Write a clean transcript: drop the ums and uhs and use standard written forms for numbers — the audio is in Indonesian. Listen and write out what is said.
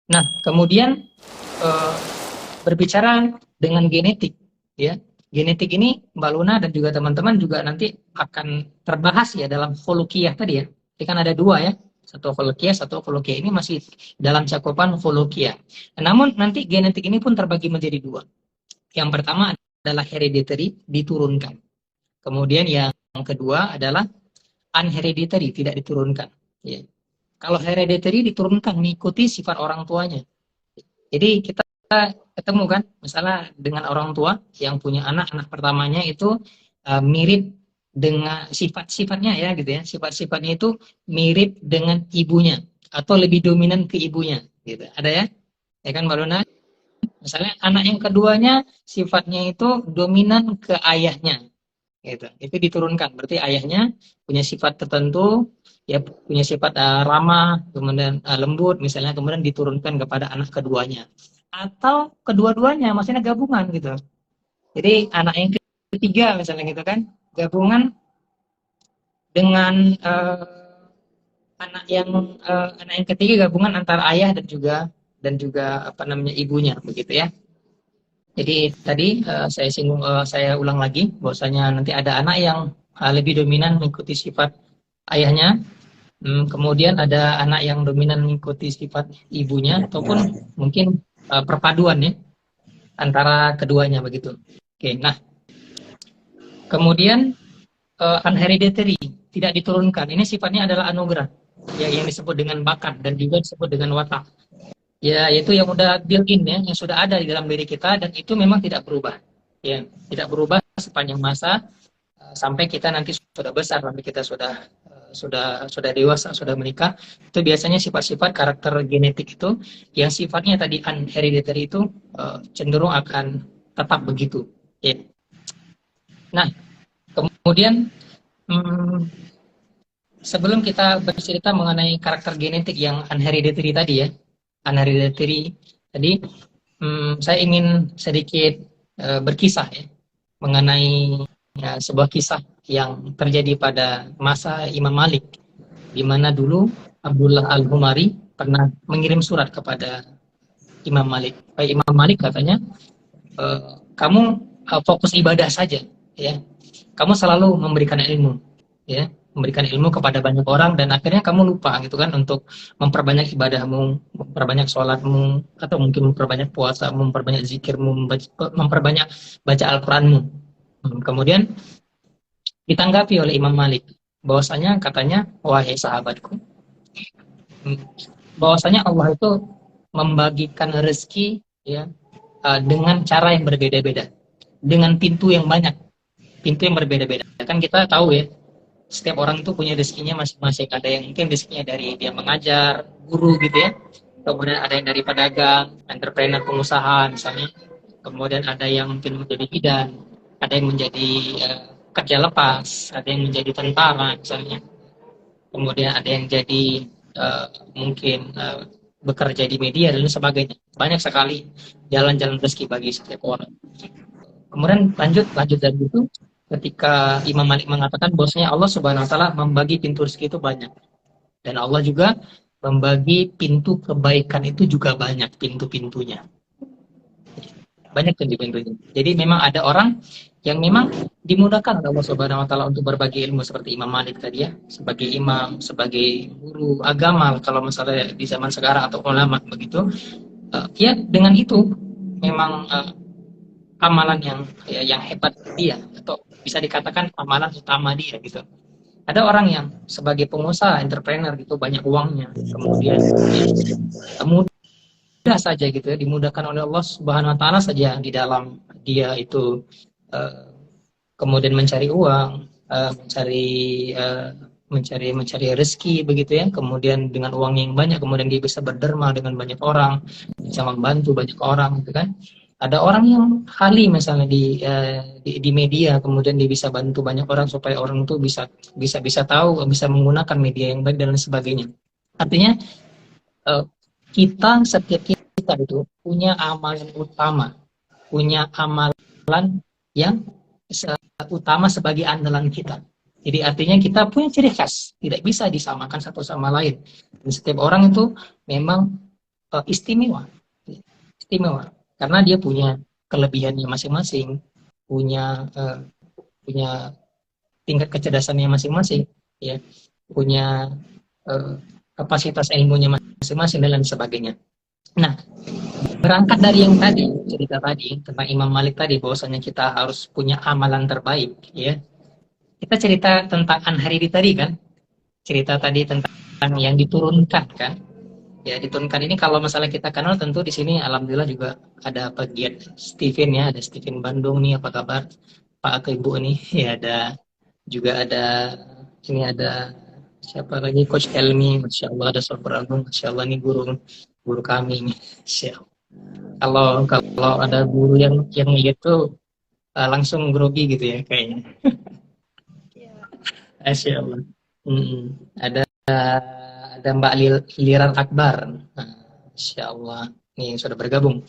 Nah, kemudian eh, berbicara dengan genetik, ya. Genetik ini Mbak Luna dan juga teman-teman juga nanti akan terbahas ya dalam Volukiah tadi ya. Jadi kan ada dua ya, satu Volukiah, satu Volukiah ini masih dalam cakupan Volukiah. Namun nanti genetik ini pun terbagi menjadi dua. Yang pertama adalah hereditary, diturunkan. Kemudian yang kedua adalah unhereditary, tidak diturunkan. Ya. Kalau hereditary diturunkan mengikuti sifat orang tuanya. Jadi kita ketemu kan, misalnya dengan orang tua yang punya anak, anak pertamanya itu mirip dengan sifat-sifatnya ya gitu ya, sifat-sifatnya itu mirip dengan ibunya atau lebih dominan ke ibunya gitu. Ada ya kan Mbak Luna? Misalnya anak yang keduanya sifatnya itu dominan ke ayahnya gitu. Itu diturunkan. Berarti ayahnya punya sifat tertentu, ya punya sifat ramah, kemudian lembut misalnya, kemudian diturunkan kepada anak keduanya. Atau kedua-duanya, maksudnya gabungan gitu. Jadi anak yang ketiga misalnya gitu kan, gabungan dengan anak yang ketiga gabungan antara ayah dan juga apa namanya ibunya begitu ya. Jadi tadi saya ulang lagi bahwasanya nanti ada anak yang lebih dominan mengikuti sifat ayahnya. Kemudian ada anak yang dominan mengikuti sifat ibunya ataupun mungkin perpaduan ya antara keduanya begitu. Oke, nah kemudian unhereditary tidak diturunkan. Ini sifatnya adalah anugerah ya yang disebut dengan bakat dan juga disebut dengan watak. Ya, yaitu yang udah built-in ya, yang sudah ada di dalam diri kita dan itu memang tidak berubah. Ya, tidak berubah sepanjang masa sampai kita nanti sudah besar, sampai kita sudah dewasa, sudah menikah. Itu biasanya sifat-sifat karakter genetik itu yang sifatnya tadi unhereditary itu cenderung akan tetap begitu. Ya. Nah, kemudian hmm, sebelum kita bercerita mengenai karakter genetik yang unhereditary tadi ya, unhereditary tadi, saya ingin sedikit berkisah ya mengenai sebuah kisah yang terjadi pada masa Imam Malik, di mana dulu Abdullah Al-Humari pernah mengirim surat kepada Imam Malik. Imam Malik katanya, kamu fokus ibadah saja, ya. Kamu selalu memberikan ilmu, ya, memberikan ilmu kepada banyak orang dan akhirnya kamu lupa gitu kan untuk memperbanyak ibadahmu, memperbanyak sholatmu, atau mungkin memperbanyak puasa, memperbanyak zikirmu, memperbanyak baca Al-Quranmu. Kemudian ditanggapi oleh Imam Malik bahwasanya katanya, wahai sahabatku, bahwasanya Allah itu membagikan rezeki ya dengan cara yang berbeda-beda, dengan pintu yang berbeda-beda. Kan kita tahu ya, setiap orang itu punya rezekinya masing-masing. Ada yang mungkin rezekinya dari dia mengajar, guru gitu ya. Kemudian ada yang dari pedagang, entrepreneur, pengusaha misalnya. Kemudian ada yang mungkin menjadi bidan, ada yang menjadi kerja lepas, ada yang menjadi tentara misalnya. Kemudian ada yang jadi mungkin bekerja di media dan sebagainya. Banyak sekali jalan-jalan rezeki bagi setiap orang. Kemudian lanjut dari itu, ketika Imam Malik mengatakan bahwasanya Allah Subhanahu wa taala membagi pintu rezeki itu banyak, dan Allah juga membagi pintu kebaikan itu juga banyak pintu-pintunya. Banyak pintu-pintunya. Jadi memang ada orang yang memang dimudahkan oleh Allah Subhanahu wa taala untuk berbagi ilmu seperti Imam Malik tadi ya, sebagai imam, sebagai guru agama kalau misalnya di zaman sekarang atau ulama begitu. Ya dengan itu memang amalan yang hebat dia atau bisa dikatakan amalan utama dia gitu. Ada orang yang sebagai pengusaha, entrepreneur gitu banyak uangnya, kemudian ya, mudah saja gitu ya, dimudahkan oleh Allah Subhanahu wa taala saja di dalam dia itu uh, kemudian mencari uang, mencari uh, mencari rezeki begitu ya. Kemudian dengan uang yang banyak kemudian dia bisa berderma dengan banyak orang, bisa membantu banyak orang gitu kan. Ada orang yang ahli misalnya di media, kemudian dia bisa bantu banyak orang supaya orang itu bisa bisa bisa tahu, bisa menggunakan media yang baik dan lain sebagainya. Artinya uh, setiap kita itu punya amalan utama, punya amalan yang utama sebagai andalan kita. Jadi artinya kita punya ciri khas, tidak bisa disamakan satu sama lain. Dan setiap orang itu memang istimewa, istimewa, karena dia punya kelebihannya masing-masing, punya punya tingkat kecerdasannya masing-masing, ya, punya eh, kapasitas ilmunya masing-masing dan lain sebagainya. Nah, berangkat dari yang tadi, cerita tadi tentang Imam Malik tadi, bahwasanya kita harus punya amalan terbaik, ya. Kita cerita tentang An-Hariri tadi kan, cerita tadi tentang yang diturunkan kan. Ya, diturunkan ini kalau masalah kita kenal tentu di sini alhamdulillah juga ada pegiat Steven ya, ada Steven Bandung nih, apa kabar Pak atau Ibu nih? Ya ada juga ada ini ada siapa lagi Coach Elmi, Masya Allah ada Sofer Agung, Masya Allah nih guru guru kami nih. Masya Allah. Kalau ada guru yang gitu langsung grogi gitu ya kayaknya. Masya Allah. Mm-mm. Ada Mbak Liran Akbar. Nah, Masya Allah. Nih yang sudah bergabung.